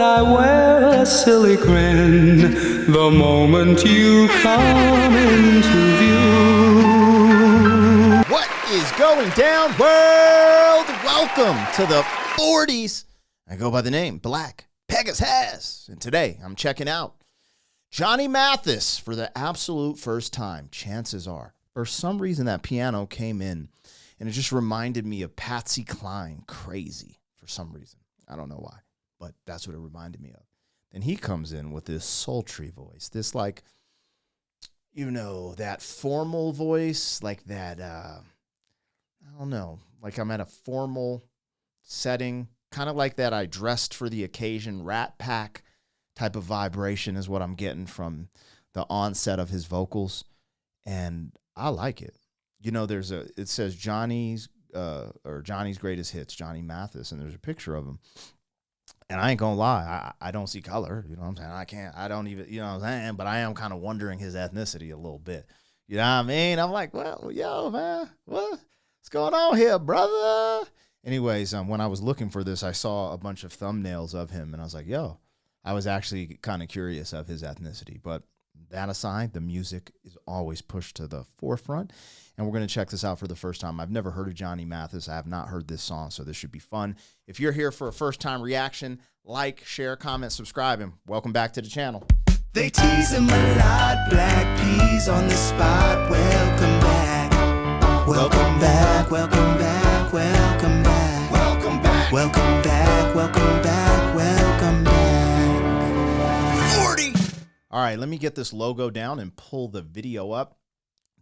I wear a silly grin the moment you come into view. What is going down, world? Welcome to the 40s. I go by the name Black Pegasus, and today I'm checking out Johnny Mathis for the absolute first time. Chances are, for some reason, that piano came in, and it just reminded me of Patsy Cline, Crazy, for some reason. I don't know why, but that's what it reminded me of. Then he comes in with this sultry voice, this like, you know, that formal voice, like that, I don't know, like I'm at a formal setting, kind of like that I dressed for the occasion Rat Pack type of vibration is what I'm getting from the onset of his vocals, and I like it. You know, it says Johnny's greatest hits, Johnny Mathis, and there's a picture of him. And I ain't gonna lie, I don't see color. You know what I'm saying? I don't even, you know what I'm saying? But I am kind of wondering his ethnicity a little bit. You know what I mean? I'm like, well, yo, man, what's going on here, brother? Anyways, when I was looking for this, I saw a bunch of thumbnails of him, and I was like, yo, I was actually kind of curious of his ethnicity. But that aside, the music is always pushed to the forefront. And we're going to check this out for the first time. I've never heard of Johnny Mathis. I have not heard this song, so this should be fun. If you're here for a first-time reaction, like, share, comment, subscribe, and welcome back to the channel. They tease him a lot, black peas on the spot. Welcome back, welcome back, welcome back, welcome back, welcome back, welcome back, welcome back, welcome back. 40. All right, let me get this logo down and pull the video up.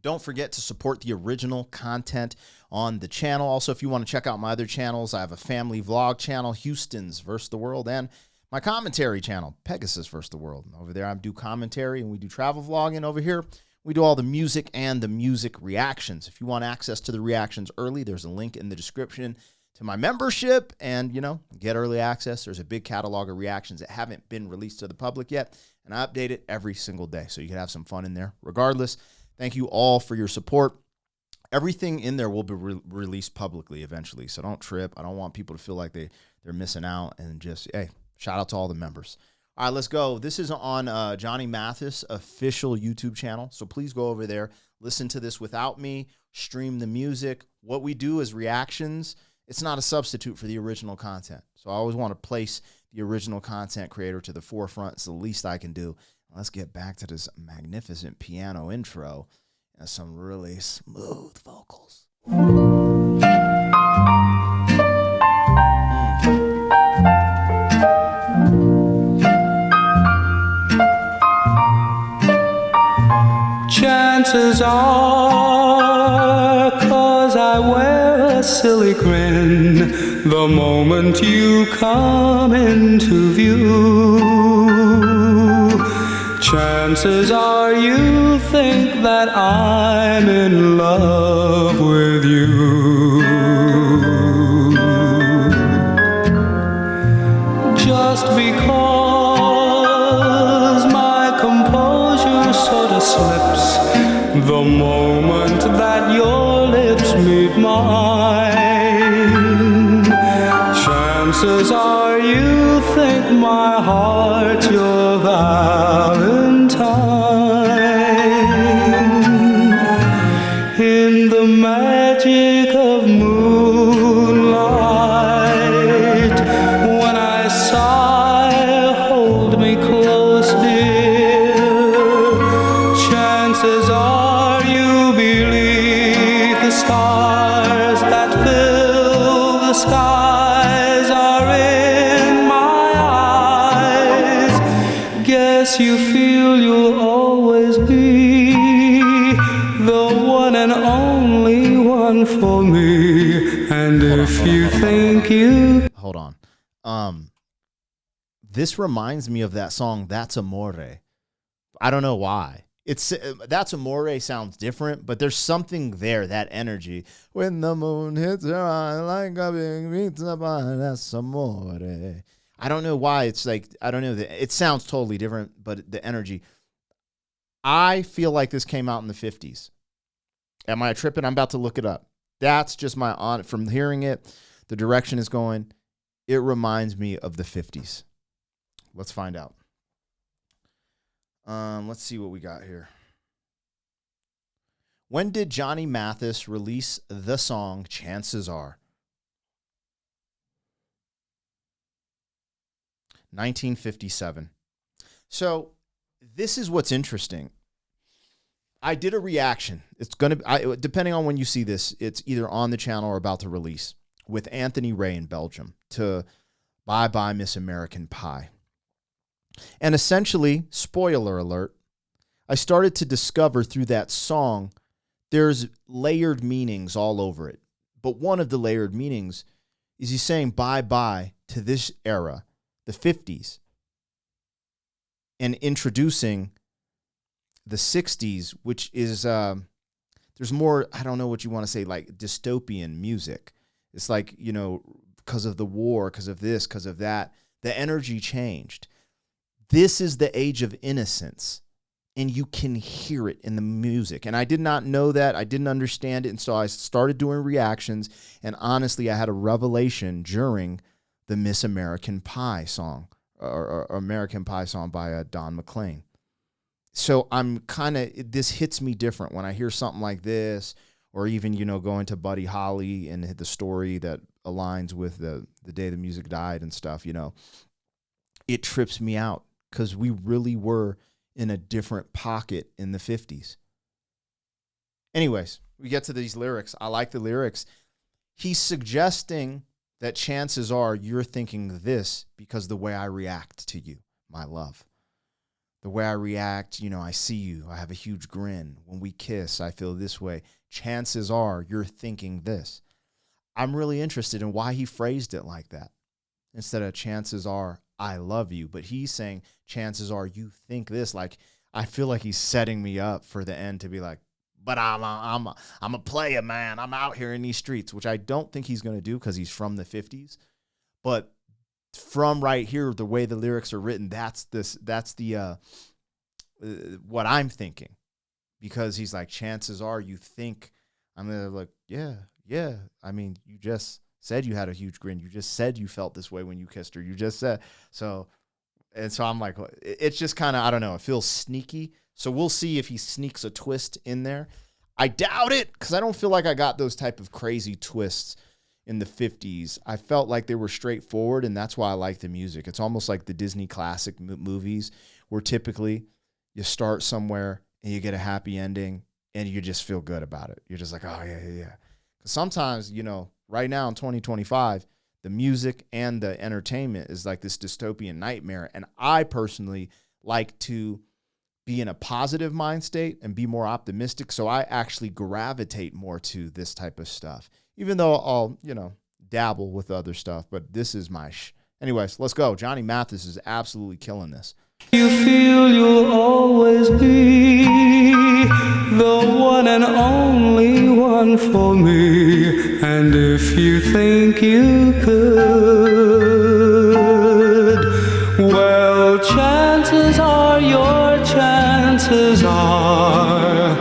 Don't forget to support the original content on the channel. Also, if you want to check out my other channels, I have a family vlog channel, Houston's vs. the World, and my commentary channel, Pegasus vs. the World. Over there, I do commentary, and we do travel vlogging. Over here, we do all the music and the music reactions. If you want access to the reactions early, there's a link in the description to my membership, and, you know, get early access. There's a big catalog of reactions that haven't been released to the public yet, and I update it every single day, so you can have some fun in there. Regardless, thank you all for your support. Everything in there will be released publicly eventually, so don't trip. I don't want people to feel like they're missing out, and just, hey, shout out to all the members. All right, let's go. This is on Johnny Mathis' official YouTube channel, so please go over there. Listen to this without me. Stream the music. What we do is reactions. It's not a substitute for the original content, so I always want to place the original content creator to the forefront. It's the least I can do. Let's get back to this magnificent piano intro and some really smooth vocals. Chances are, 'cause I wear a silly grin the moment you come into view. Chances are you think that I'm in love with you. Just because my composure sort of slips the moment that your lips meet mine. Chances are you think my heart's your Valentine. In the magic of moonlight, when I sigh, hold me close, dear. Chances are you believe the stars that fill the skies are in my eyes. Guess you feel you'll always be the one and only one for me. And if you think you... Hold on. This reminds me of that song, That's Amore. I don't know why. That's Amore sounds different, but there's something there, that energy. When the moon hits her eye like a big pizza pie, that's Amore. I don't know why. It's like, I don't know. It sounds totally different, but the energy. I feel like this came out in the 50s. Am I tripping? I'm about to look it up. That's just my from hearing it, the direction is going. It reminds me of the 50s. let's find out. Let's see what we got here. When did Johnny Mathis release the song Chances Are? 1957. So this is what's interesting. I did a reaction. It's going to, depending on when you see this, it's either on the channel or about to release, with Anthony Ray in Belgium to Bye Bye Miss American Pie. And essentially, spoiler alert, I started to discover through that song, there's layered meanings all over it. But one of the layered meanings is he's saying bye-bye to this era, the 50s, and introducing the 60s, which is, there's more, I don't know what you want to say, like dystopian music. It's like, you know, because of the war, because of this, because of that, the energy changed. This is the age of innocence, and you can hear it in the music. And I did not know that. I didn't understand it, and so I started doing reactions, and honestly, I had a revelation during the Miss American Pie song, or American Pie song by Don McLean. So I'm kind of, this hits me different when I hear something like this, or even, you know, going to Buddy Holly and the story that aligns with the day the music died and stuff, you know. It trips me out because we really were in a different pocket in the 50s. Anyways, we get to these lyrics. I like the lyrics. He's suggesting that chances are you're thinking this because the way I react to you, my love. The way I react, you know, I see you, I have a huge grin. When we kiss, I feel this way. Chances are you're thinking this. I'm really interested in why he phrased it like that. Instead of chances are I love you. But he's saying chances are you think this. Like, I feel like he's setting me up for the end to be like, but I'm a player, man. I'm out here in these streets, which I don't think he's going to do because he's from the 50s. But from right here, the way the lyrics are written, that's the what I'm thinking. Because he's like, chances are you think, I'm going to like, yeah. I mean, you just said you had a huge grin. You just said you felt this way when you kissed her. You just said so. And so I'm like, it's just kind of, I don't know. It feels sneaky. So we'll see if he sneaks a twist in there. I doubt it because I don't feel like I got those type of crazy twists in the 50s. I felt like they were straightforward, and that's why I like the music. It's almost like the Disney classic movies where typically you start somewhere and you get a happy ending and you just feel good about it. You're just like, oh, yeah. Because sometimes, you know, right now in 2025, the music and the entertainment is like this dystopian nightmare. And I personally like to be in a positive mind state and be more optimistic. So I actually gravitate more to this type of stuff, even though I'll, you know, dabble with other stuff. But this is my Anyways, let's go. Johnny Mathis is absolutely killing this. You feel you'll always be the one and only one for me. And if you think you could, well, chances are your chances are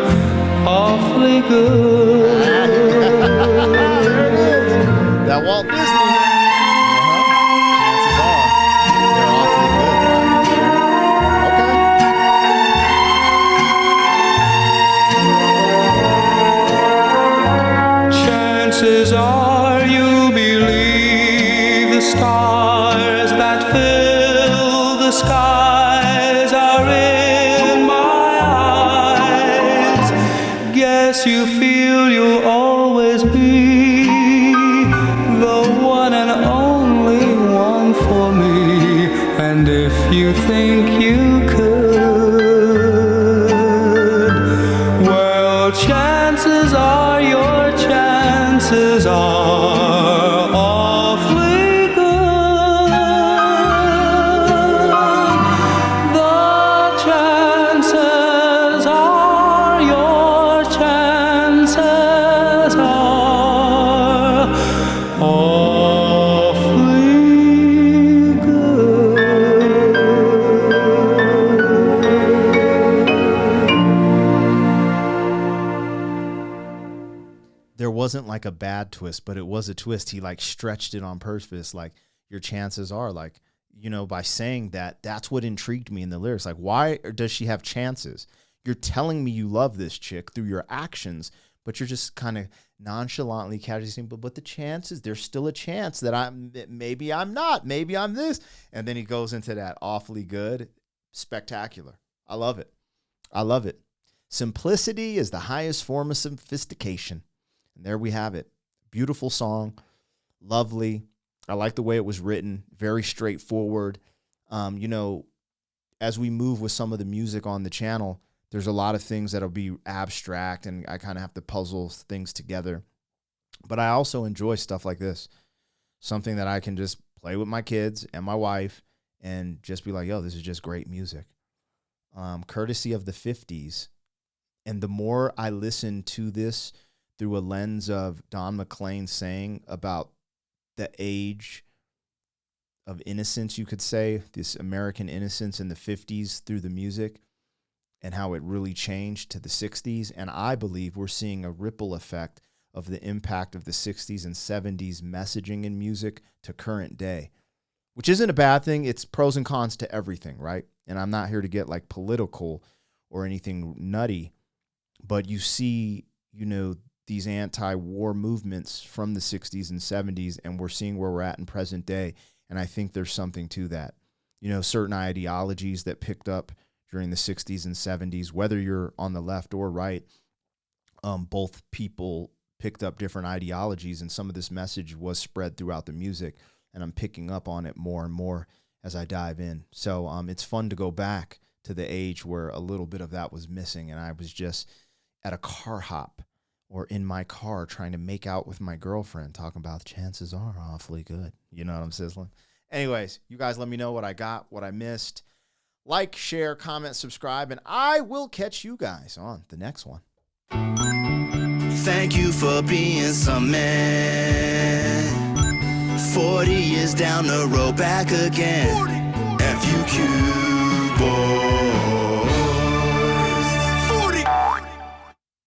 awfully good. There it is. That Walt Disney. Chances are they're awfully good. Chances are you believe the stars that fill the skies are in my eyes. Guess you feel you'll always be the one and only one for me. And if you think you could, well, chances are your chances are awfully good. The chances are your chances are awfully good. There wasn't like a bad twist, but it was a twist. He like stretched it on purpose. Like your chances are like, by saying that. That's what intrigued me in the lyrics. Like, why does she have chances? You're telling me you love this chick through your actions, but you're just kind of nonchalantly, casually saying, but the chances, there's still a chance that maybe I'm not, maybe I'm this. And then he goes into that awfully good, spectacular. I love it. I love it. Simplicity is the highest form of sophistication. And there we have it. Beautiful song. Lovely. I like the way it was written. Very straightforward. As we move with some of the music on the channel, there's a lot of things that'll be abstract, and I kind of have to puzzle things together. But I also enjoy stuff like this. Something that I can just play with my kids and my wife and just be like, yo, this is just great music. Courtesy of the 50s. And the more I listen to this through a lens of Don McLean saying about the age of innocence, you could say, this American innocence in the 50s through the music, and how it really changed to the 60s. And I believe we're seeing a ripple effect of the impact of the 60s and 70s messaging in music to current day, which isn't a bad thing. It's pros and cons to everything, right? And I'm not here to get like political or anything nutty, but you see, these anti-war movements from the 60s and 70s, and we're seeing where we're at in present day. And I think there's something to that. Certain ideologies that picked up during the 60s and 70s, whether you're on the left or right, both people picked up different ideologies, and some of this message was spread throughout the music, and I'm picking up on it more and more as I dive in. So it's fun to go back to the age where a little bit of that was missing, and I was just at a car hop or in my car trying to make out with my girlfriend, talking about the chances are awfully good. You know what I'm sizzling? Anyways, you guys let me know what I got, what I missed. Like, share, comment, subscribe, and I will catch you guys on the next one. Thank you for being some man. 40 years down the road, back again. FUQ, boy.